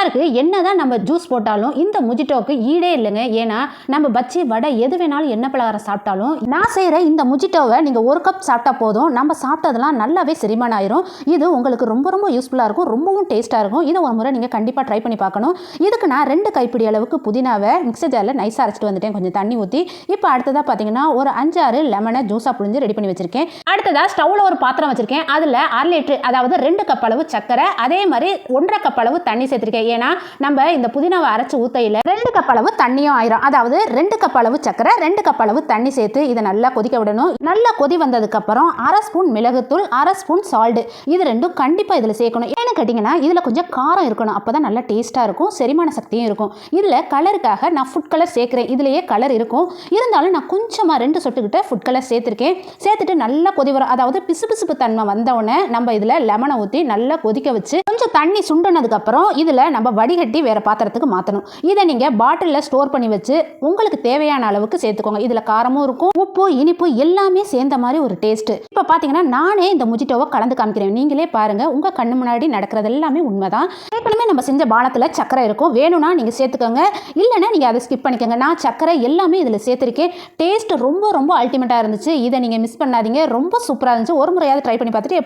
இருக்குது. என்னதான் நம்ம ஜூஸ் போட்டாலும் இந்த முஜிட்டோவுக்கு ஈடே இல்லைங்க. ஏன்னா நம்ம பச்சி வடை எது வேணாலும் எண்ணெய் பலகாரம் சாப்பிட்டாலும் நான் செய்கிற இந்த முஜிட்டோவை நீங்கள் 1 கப் சாப்பிட்டா போதும். நம்ம சாப்பிட்டதெல்லாம் நல்லாவே செரிமானம் ஆயிரும். இது உங்களுக்கு ரொம்ப ரொம்ப யூஸ்ஃபுல்லாக இருக்கும், ரொம்பவும் டேஸ்ட்டாக இருக்கும். இதை ஒரு முறை நீங்கள் கண்டிப்பாக ட்ரை பண்ணி பார்க்கணும். இதுக்கு நான் 2 கைப்பிடி அளவுக்கு புதினாவை மிக்சர் ஜாரில் நைஸாக அரைச்சிட்டு வந்துட்டேன், கொஞ்சம் தண்ணி ஊற்றி. இப்போ அடுத்ததாக பார்த்தீங்கன்னா ஒரு 5-6 லெமனை ஜூஸாக புழிஞ்சு ரெடி பண்ணி வச்சிருக்கேன். அடுத்ததாக ஸ்டவ்வில் ஒரு பாத்திரம் வச்சிருக்கேன். அதில் 1/2 லிட்டர், அதாவது 2 கப் அளவு சர்க்கரை, அதே மாதிரி 1.5 கப் அளவு தண்ணி சேர்த்திருக்கேன். ஏன்னா நம்ம இந்த புதினாவை அரைச்சி ஊத்தையில் 2 கப் அளவு தண்ணியும் ஆயிரும். அதாவது 2 கப் அளவு சர்க்கரை, 2 கப் அளவு தண்ணி சேர்த்து இதை நல்லா கொதிக்க விடணும். நல்லா கொதி வந்ததுக்கு அப்புறம் 1/2 ஸ்பூன் மிளகுத்தூள், 1/2 ஸ்பூன் சால்ட், இது ரெண்டும் கண்டிப்பாக இதில் சேர்க்கணும். ஏன்னு கேட்டிங்கன்னா இதில் கொஞ்சம் காரம் இருக்கணும், அப்போ தான் நல்லா டேஸ்ட்டாக இருக்கும், செரிமான சக்தியும் இருக்கும். இதில் கலருக்காக நான் ஃபுட் கலர் சேர்க்குறேன். இதுலேயே கலர் இருக்கும், இருந்தாலும் நான் கொஞ்சமாக 2 சொட்டுக்கிட்ட ஃபுட் கலர் சேர்த்துருக்கேன். சேர்த்துட்டு நல்லா கொதி வரும், அதாவது பிசுபிசுப்பு தன்மை வந்தவுடனே நம்ம இதில் லெமனை ஊற்றி நல்லா கொதிக்க வச்சு கொஞ்சம் தண்ணி சுண்டினதுக்கப்புறம் இதில் நம்ம வடிகட்டி வேறு பாத்திரத்துக்கு மாற்றணும். இதை நீங்கள் பாட்டிலில் ஸ்டோர் பண்ணி வச்சு உங்களுக்கு தேவையான அளவுக்கு சேர்த்துக்கோங்க. இதில் காரமும் இருக்கும், உப்பு இனிப்பு எல்லாமே சேர்ந்த மாதிரி ஒரு டேஸ்ட்டு. இப்போ பார்த்தீங்கன்னா நானே இந்த முஜிட்டோவை கலந்து காமிக்கிறேன், நீங்களே பாருங்கள். உங்கள் கண்ணு முன்னாடி நடக்கிறது எல்லாமே உண்மைதான். ஏற்கனவே நம்ம செஞ்ச பானத்தில் சர்க்கரை இருக்கும், வேணும்னா நீங்கள் சேர்த்துக்கோங்க, இல்லைன்னா நீங்கள் அதை ஸ்கிப் பண்ணிக்கோங்க. நான் சர்க்கரை எல்லாமே இதில் சேர்த்துருக்கேன். டேஸ்ட் ரொம்ப ரொம்ப அல்டிமேட்டாக இருந்துச்சு. இதை நீங்கள் மிஸ் பண்ணாதீங்க, ரொம்ப சூப்பராக இருந்துச்சு. ஒரு முறையாவது ட்ரை பண்ணி பார்த்துட்டு